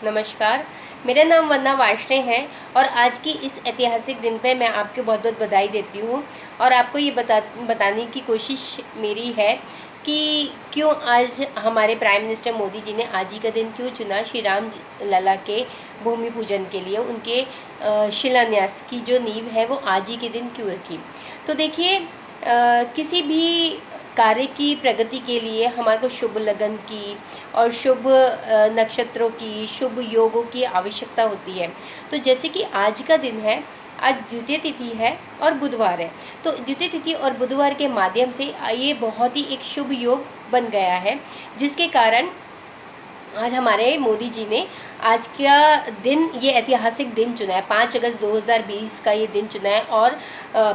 नमस्कार, मेरा नाम वंदना वार्ष्णेय है और आज की इस ऐतिहासिक दिन पे मैं आपको बहुत बहुत बधाई देती हूँ। और आपको ये बताने की कोशिश मेरी है कि क्यों आज हमारे प्राइम मिनिस्टर मोदी जी ने आज ही का दिन क्यों चुना श्री राम लला के भूमि पूजन के लिए। उनके शिलान्यास की जो नींव है वो आज ही के दिन क्यों रखी। तो देखिए, किसी भी कार्य की प्रगति के लिए हमारे को शुभ लगन की और शुभ नक्षत्रों की, शुभ योगों की आवश्यकता होती है। तो जैसे कि आज का दिन है, आज द्वितीय तिथि है और बुधवार है। तो द्वितीय तिथि और बुधवार के माध्यम से ये बहुत ही एक शुभ योग बन गया है, जिसके कारण आज हमारे मोदी जी ने आज का दिन, ये ऐतिहासिक दिन चुना है। 5 अगस्त 2020 का ये दिन चुना है और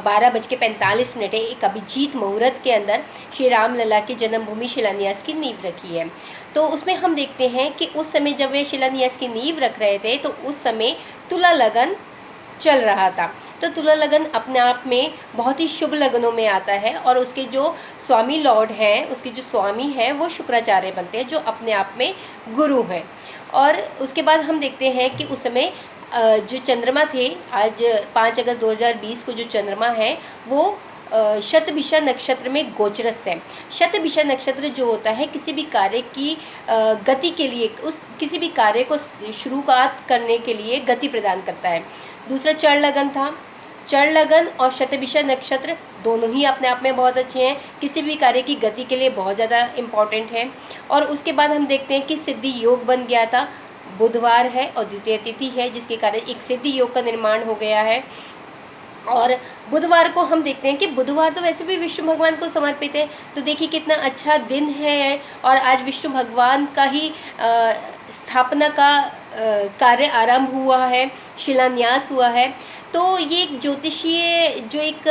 12:45 एक अभिजीत मुहूर्त के अंदर श्री राम लला की जन्मभूमि शिलान्यास की नींव रखी है। तो उसमें हम देखते हैं कि उस समय जब वे शिलान्यास की नींव रख रहे थे तो उस समय तुला लगन चल रहा था। तो तुला लगन अपने आप में बहुत ही शुभ लगनों में आता है और उसके जो स्वामी लॉर्ड हैं, उसके जो स्वामी हैं वो शुक्राचार्य बनते हैं, जो अपने आप में गुरु हैं। और उसके बाद हम देखते हैं कि उस समय जो चंद्रमा थे, आज 5 अगस्त 2020 को जो चंद्रमा है वो शतभिषा नक्षत्र में गोचरस्थ है। शतभिषा नक्षत्र जो होता है किसी भी कार्य की गति के लिए, उस किसी भी कार्य को शुरुआत करने के लिए गति प्रदान करता है। दूसरा चढ़ लगन था। चढ़ लगन और शतभिषा नक्षत्र दोनों ही अपने आप में बहुत अच्छे हैं, किसी भी कार्य की गति के लिए बहुत ज़्यादा इम्पॉर्टेंट है। और उसके बाद हम देखते हैं कि सिद्धि योग बन गया था। बुधवार है और द्वितीय तिथि है, जिसके कारण एक सिद्धि योग का निर्माण हो गया है। और बुधवार को हम देखते हैं कि बुधवार तो वैसे भी विष्णु भगवान को समर्पित है। तो देखिए कितना अच्छा दिन है और आज विष्णु भगवान का ही स्थापना का कार्य आरंभ हुआ है, शिलान्यास हुआ है। तो ये एक ज्योतिषीय जो एक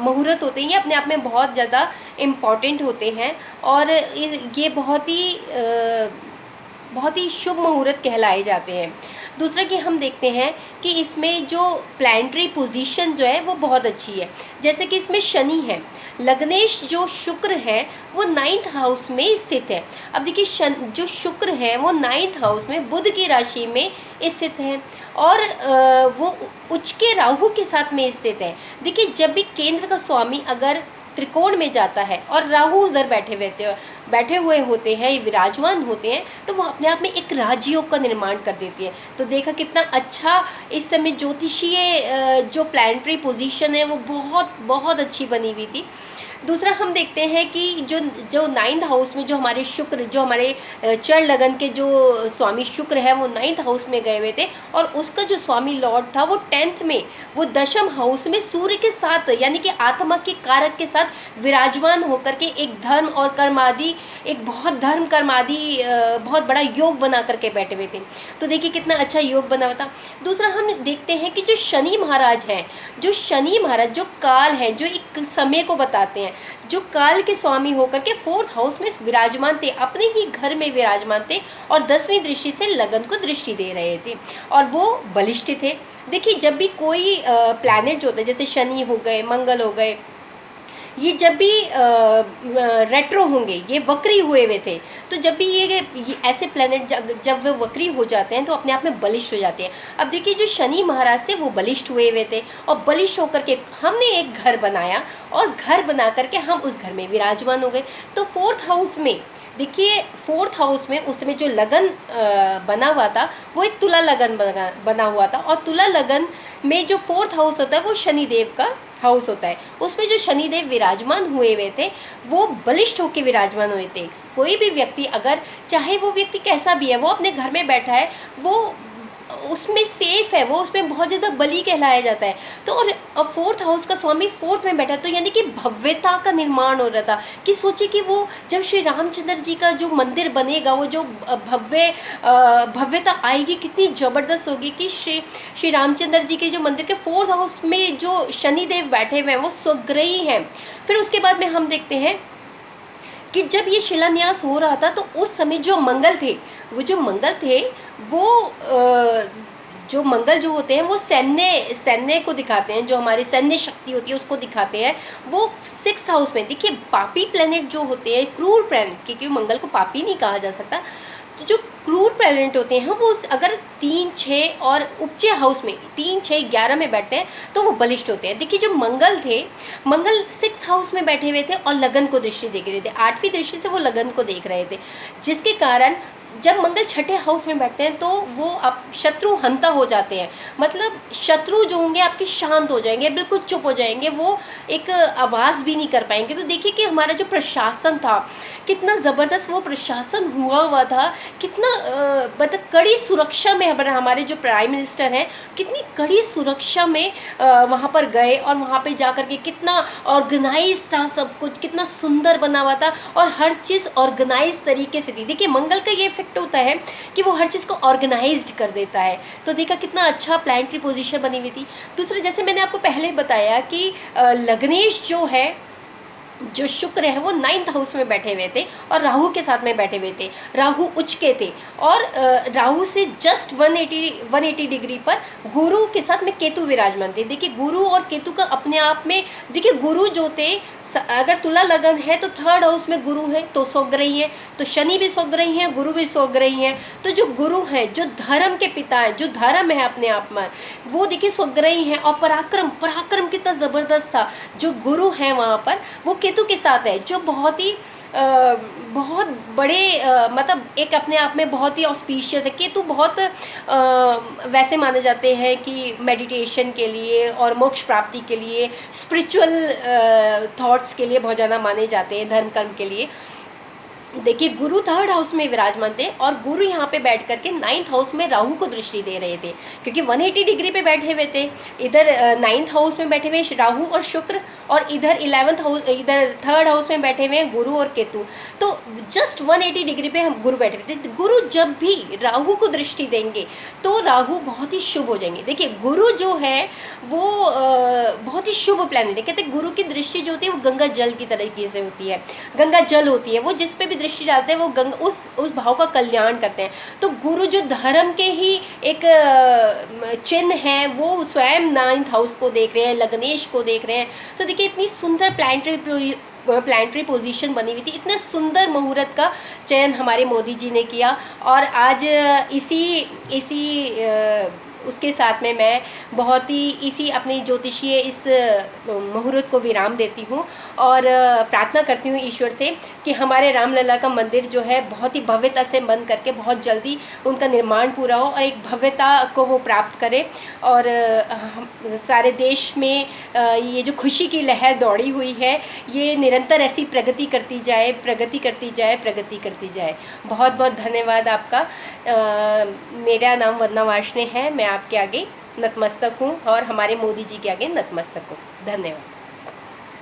मुहूर्त होते हैं, ये अपने आप में बहुत ज़्यादा इम्पॉर्टेंट होते हैं और ये बहुत ही शुभ मुहूर्त कहलाए जाते हैं। दूसरा कि हम देखते हैं कि इसमें जो प्लैनेटरी पोजीशन जो है वो बहुत अच्छी है। जैसे कि इसमें शनि है, लग्नेश जो शुक्र है वो 9th हाउस में स्थित है। अब देखिए जो शुक्र है वो 9th हाउस में बुध की राशि में स्थित है और वो उच्च के राहु के साथ में स्थित है। देखिए, जब भी केंद्र का स्वामी अगर त्रिकोण में जाता है और राहु उधर बैठे हुए होते हैं, विराजमान होते हैं, तो वो अपने आप में एक राजयोग का निर्माण कर देती है। तो देखा कितना अच्छा इस समय ज्योतिषीय जो प्लैनेटरी पोजीशन है वो बहुत बहुत अच्छी बनी हुई थी। दूसरा हम देखते हैं कि जो 9th हाउस में जो हमारे शुक्र, जो हमारे चढ़ लगन के जो स्वामी शुक्र है वो 9th हाउस में गए हुए थे और उसका जो स्वामी लॉर्ड था वो 10th में, वो 10th हाउस में सूर्य के साथ, यानी कि आत्मा के कारक के साथ विराजमान होकर के एक धर्म और कर्म आदि, एक बहुत धर्म कर्म आदि बहुत बड़ा योग बना करके बैठे हुए थे। तो देखिए कितना अच्छा योग बना हुआ था। दूसरा हम देखते हैं कि जो शनि महाराज हैं, जो काल हैं, जो एक समय को बताते हैं, जो काल के स्वामी होकर के 4th हाउस में विराजमान थे, अपने ही घर में विराजमान थे और 10वीं दृष्टि से लगन को दृष्टि दे रहे थे और वो बलिष्ठ थे। देखिए, जब भी कोई प्लैनेट जो होता है, जैसे शनि हो गए, मंगल हो गए, ये जब भी रेट्रो होंगे, ये वक्री हुए थे, तो जब भी ये ऐसे प्लैनेट जब वे वक्री हो जाते हैं तो अपने आप में बलिष्ठ हो जाते हैं। अब देखिए, जो शनि महाराज थे वो बलिष्ठ हुए थे और बलिष्ठ होकर के हमने एक घर बनाया और घर बना करके हम उस घर में विराजमान हो गए। तो 4th हाउस में देखिए, 4th हाउस में उस समय जो लगन बना हुआ था वो एक तुला लगन बना हुआ था और तुला लगन में जो 4th हाउस होता है वो शनिदेव का हाउस होता है। उसमें जो शनिदेव विराजमान हुए थे वो बलिष्ठ होकर विराजमान हुए थे। कोई भी व्यक्ति, अगर चाहे वो व्यक्ति कैसा भी है, वो अपने घर में बैठा है, वो उसमें सेफ है, वो उसमें बहुत ज़्यादा बली कहलाया जाता है। तो और 4th हाउस का स्वामी 4th में बैठा, तो यानी कि भव्यता का निर्माण हो रहा था कि सोचिए कि वो जब श्री रामचंद्र जी का जो मंदिर बनेगा, वो जो भव्यता आएगी कितनी ज़बरदस्त होगी कि श्री रामचंद्र जी के जो मंदिर के 4th हाउस में जो शनिदेव बैठे हुए हैं वो स्वग्रही हैं। फिर उसके बाद में हम देखते हैं कि जब ये शिलान्यास हो रहा था तो उस समय जो मंगल थे वो जो मंगल जो होते हैं वो सैन्य को दिखाते हैं, जो हमारी सैन्य शक्ति होती है उसको दिखाते हैं। वो 6th हाउस में, देखिए पापी प्लैनेट जो होते हैं, क्रूर प्लैनेट, क्योंकि मंगल को पापी नहीं कहा जा सकता, तो जो क्रूर प्लैनेट होते हैं वो अगर 3, 6 और उपचे हाउस में 3, 6, 11 में बैठते हैं तो वो बलिष्ठ होते हैं। देखिए जो मंगल थे, मंगल 6 हाउस में बैठे हुए थे और लगन को दृष्टि देख रहे थे, 8वीं दृष्टि से वो लगन को देख रहे थे, जिसके कारण जब मंगल छठे हाउस में बैठते हैं तो वो आप शत्रु हंता हो जाते हैं। मतलब शत्रु जो होंगे आपके शांत हो जाएंगे, बिल्कुल चुप हो जाएंगे, वो एक आवाज़ भी नहीं कर पाएंगे। तो देखिए कि हमारा जो प्रशासन था कितना ज़बरदस्त वो प्रशासन हुआ था, कितना मतलब कड़ी सुरक्षा में हमारे जो प्राइम मिनिस्टर हैं कितनी कड़ी सुरक्षा में वहाँ पर गए और वहाँ पे जा कर के कितना ऑर्गेनाइज था सब कुछ, कितना सुंदर बना हुआ था और हर चीज़ ऑर्गेनाइज तरीके से थी। देखिए मंगल का ये इफेक्ट होता है कि वो हर चीज़ को ऑर्गेनाइज्ड कर देता है। तो देखा कितना अच्छा प्लैनेटरी पोजीशन बनी हुई थी। दूसरे जैसे मैंने आपको पहले बताया कि लग्नेश जो है, जो शुक्र है वो 9th हाउस में बैठे हुए थे और राहु के साथ में बैठे हुए थे, राहु उच्च के थे और राहु से जस्ट 180 डिग्री पर गुरु के साथ में केतु विराजमान थे। देखिए गुरु और केतु का अपने आप में, देखिए गुरु जो थे, अगर तुला लगन है तो 3rd हाउस में गुरु है तो स्वग्रही है, तो शनि भी स्वग्रही है, गुरु भी स्वग्रही है। तो जो गुरु है, जो धर्म के पिता है, जो धर्म है अपने आप में, वो देखिए स्वग्रही है। और पराक्रम कितना ज़बरदस्त था। जो गुरु है वहाँ पर वो केतु के साथ है, जो बहुत ही बहुत बड़े मतलब एक अपने आप में बहुत ही ऑस्पिशियस है। केतु बहुत वैसे माने जाते हैं कि मेडिटेशन के लिए और मोक्ष प्राप्ति के लिए, स्पिरिचुअल थॉट्स के लिए बहुत ज़्यादा माने जाते हैं, धर्म कर्म के लिए। देखिए गुरु 3rd हाउस में विराजमान थे और गुरु यहाँ पे बैठ करके 9th हाउस में राहु को दृष्टि दे रहे थे, क्योंकि 180 डिग्री पे बैठे हुए थे। इधर 9th हाउस में बैठे हुए राहु और शुक्र, और इधर 11th हाउस, इधर 3rd हाउस में बैठे हुए हैं गुरु और केतु। तो जस्ट 180 डिग्री पे हम गुरु बैठे हुए थे। गुरु जब भी राहु को दृष्टि देंगे तो राहु बहुत ही शुभ हो जाएंगे। देखिए गुरु जो है वो बहुत ही शुभ प्लैनेट है। कहते हैं गुरु की दृष्टि जो होती है वो गंगा जल की तरीके से होती है, गंगा जल होती है, वो जिस पे भी दृष्टि डालते हैं वो गंगा उस भाव का कल्याण करते हैं। तो गुरु जो धर्म के ही एक चिन्ह है, वो स्वयं 9th हाउस को देख रहे हैं, लग्नेश को देख रहे हैं। तो देखिए इतनी सुंदर प्लैनेटरी पोजीशन बनी हुई थी, इतने सुंदर मुहूर्त का चयन हमारे मोदी जी ने किया। और आज इसी उसके साथ में मैं बहुत ही इसी अपनी ज्योतिषीय इस मुहूर्त को विराम देती हूँ और प्रार्थना करती हूँ ईश्वर से कि हमारे रामलला का मंदिर जो है बहुत ही भव्यता से बन करके बहुत जल्दी उनका निर्माण पूरा हो और एक भव्यता को वो प्राप्त करे और सारे देश में ये जो खुशी की लहर दौड़ी हुई है ये निरंतर ऐसी प्रगति करती जाए, प्रगति करती जाए, प्रगति करती जाए। बहुत बहुत धन्यवाद आपका। मेरा नाम वंदना वार्ष्णेय है, मैं आपके आगे नतमस्तक हूँ और हमारे मोदी जी के आगे नतमस्तक हूँ। धन्यवाद।